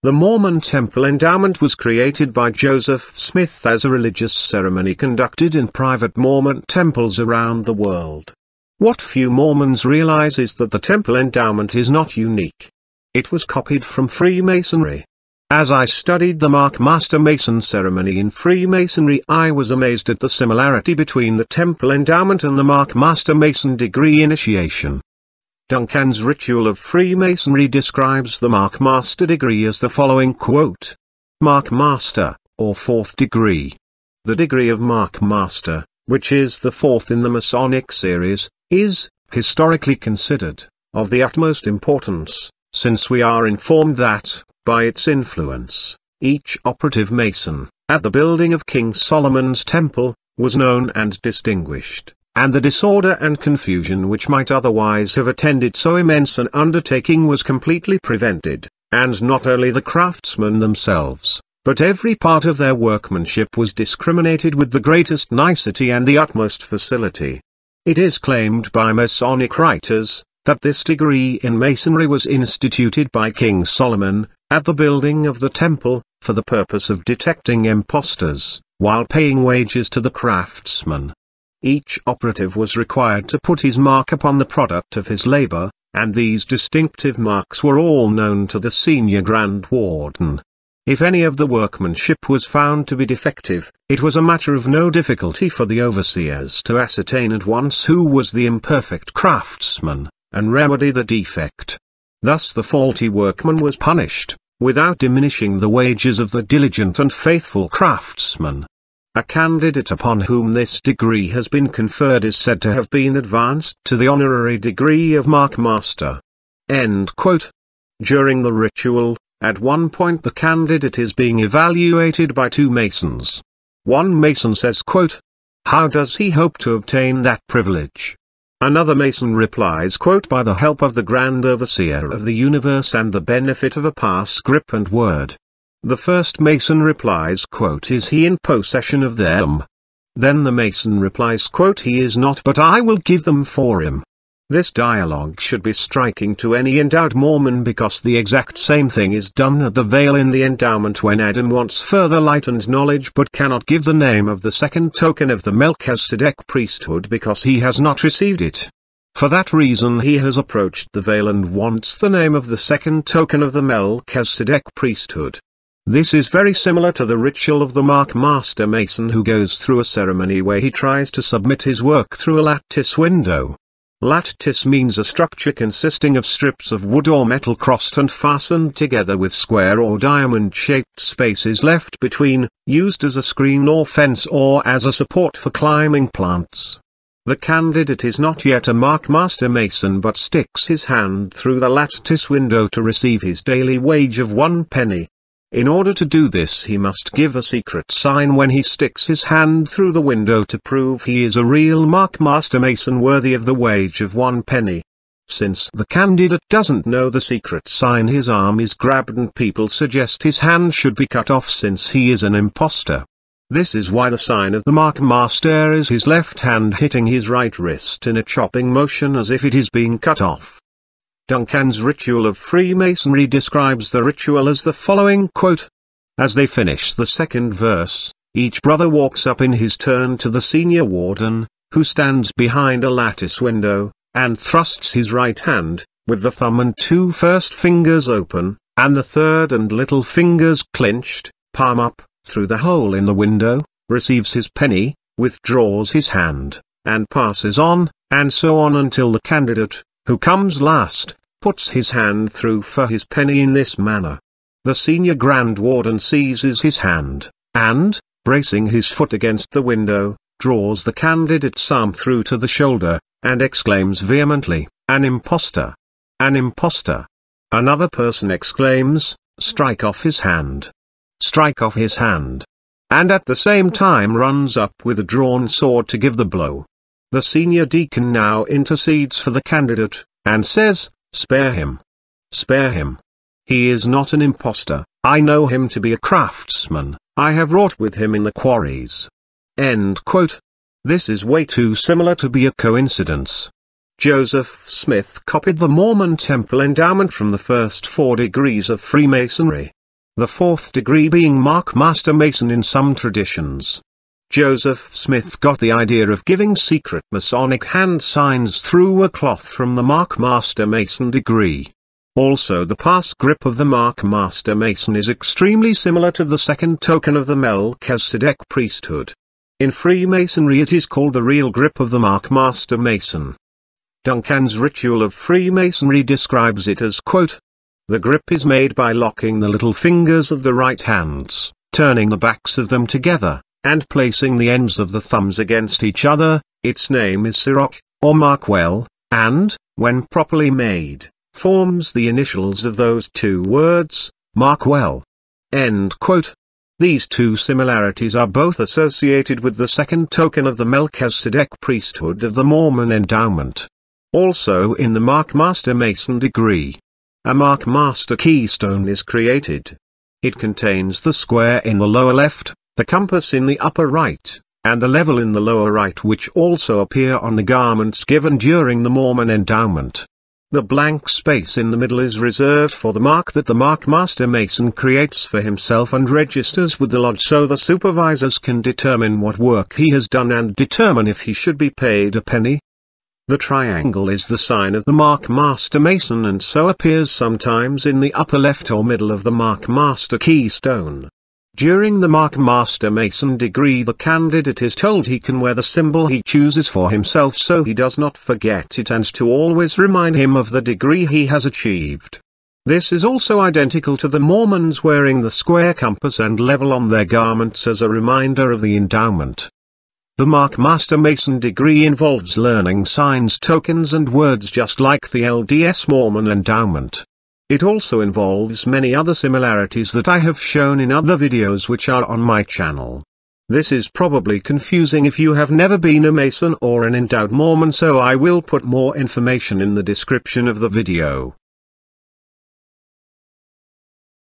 The Mormon Temple Endowment was created by Joseph Smith as a religious ceremony conducted in private Mormon temples around the world. What few Mormons realize is that the Temple Endowment is not unique. It was copied from Freemasonry. As I studied the Master Mason ceremony in Freemasonry, I was amazed at the similarity between the Temple Endowment and the Master Mason degree initiation. Duncan's ritual of Freemasonry describes the Master degree as the following quote. Master, or fourth degree. The degree of Master, which is the fourth in the Masonic series, is, historically considered, of the utmost importance, since we are informed that, by its influence, each operative Mason, at the building of King Solomon's Temple, was known and distinguished, and the disorder and confusion which might otherwise have attended so immense an undertaking was completely prevented, and not only the craftsmen themselves, but every part of their workmanship was discriminated with the greatest nicety and the utmost facility. It is claimed by Masonic writers, that this degree in Masonry was instituted by King Solomon, at the building of the temple, for the purpose of detecting impostors, while paying wages to the craftsmen. Each operative was required to put his mark upon the product of his labor, and these distinctive marks were all known to the senior Grand Warden. If any of the workmanship was found to be defective, it was a matter of no difficulty for the overseers to ascertain at once who was the imperfect craftsman, and remedy the defect. Thus the faulty workman was punished, without diminishing the wages of the diligent and faithful craftsman. A candidate upon whom this degree has been conferred is said to have been advanced to the honorary degree of Master. End quote. During the ritual, at one point the candidate is being evaluated by two Masons. One Mason says quote, "How does he hope to obtain that privilege?" Another Mason replies quote, "By the help of the Grand Overseer of the universe and the benefit of a pass grip and word." The first Mason replies quote, "Is he in possession of them?" Then the Mason replies quote, "He is not, but I will give them for him." This dialogue should be striking to any endowed Mormon, because the exact same thing is done at the veil in the endowment when Adam wants further light and knowledge but cannot give the name of the second token of the Melchizedek priesthood because he has not received it. For that reason he has approached the veil and wants the name of the second token of the Melchizedek priesthood. This is very similar to the ritual of the Master Mason who goes through a ceremony where he tries to submit his work through a lattice window. Lattice means a structure consisting of strips of wood or metal crossed and fastened together with square or diamond-shaped spaces left between, used as a screen or fence or as a support for climbing plants. The candidate is not yet a Master Mason but sticks his hand through the lattice window to receive his daily wage of 1 penny. In order to do this he must give a secret sign when he sticks his hand through the window to prove he is a real Master Mason worthy of the wage of 1 penny. Since the candidate doesn't know the secret sign, his arm is grabbed and people suggest his hand should be cut off since he is an imposter. This is why the sign of the Master is his left hand hitting his right wrist in a chopping motion as if it is being cut off. Duncan's ritual of Freemasonry describes the ritual as the following quote. As they finish the second verse, each brother walks up in his turn to the senior warden, who stands behind a lattice window, and thrusts his right hand, with the thumb and 2 first fingers open, and the third and little fingers clenched, palm up, through the hole in the window, receives his penny, withdraws his hand, and passes on, and so on until the candidate, who comes last, puts his hand through for his penny in this manner. The senior Grand Warden seizes his hand, and, bracing his foot against the window, draws the candidate's arm through to the shoulder, and exclaims vehemently, "An impostor! An impostor!" Another person exclaims, "Strike off his hand! Strike off his hand!" and at the same time runs up with a drawn sword to give the blow. The senior deacon now intercedes for the candidate, and says, "Spare him. Spare him. He is not an impostor, I know him to be a craftsman, I have wrought with him in the quarries." End quote. This is way too similar to be a coincidence. Joseph Smith copied the Mormon Temple Endowment from the first 4 degrees of Freemasonry. the fourth degree being Mark Master Mason in some traditions. Joseph Smith got the idea of giving secret Masonic hand signs through a cloth from the Mark Master Mason degree. Also, the pass grip of the Mark Master Mason is extremely similar to the second token of the Melchizedek priesthood. In Freemasonry it is called the real grip of the Mark Master Mason. Duncan's Ritual of Freemasonry describes it as, quote, "The grip is made by locking the little fingers of the right hands, turning the backs of them together, and placing the ends of the thumbs against each other. Its name is Siroc, or Markwell, and, when properly made, forms the initials of those two words, Markwell." End quote. These two similarities are both associated with the second token of the Melchizedek priesthood of the Mormon Endowment. Also in the Mark Master Mason degree, a Mark Master keystone is created. It contains the square in the lower left, the compass in the upper right, and the level in the lower right, which also appear on the garments given during the Mormon Endowment. The blank space in the middle is reserved for the mark that the Mark Master Mason creates for himself and registers with the lodge, so the supervisors can determine what work he has done and determine if he should be paid a penny. The triangle is the sign of the Mark Master Mason and so appears sometimes in the upper left or middle of the Mark Master keystone. During the Mark Master Mason degree, the candidate is told he can wear the symbol he chooses for himself so he does not forget it, and to always remind him of the degree he has achieved. This is also identical to the Mormons wearing the square compass and level on their garments as a reminder of the endowment. The Mark Master Mason degree involves learning signs, tokens and words just like the LDS Mormon Endowment. It also involves many other similarities that I have shown in other videos which are on my channel. This is probably confusing if you have never been a Mason or an endowed Mormon, so I will put more information in the description of the video.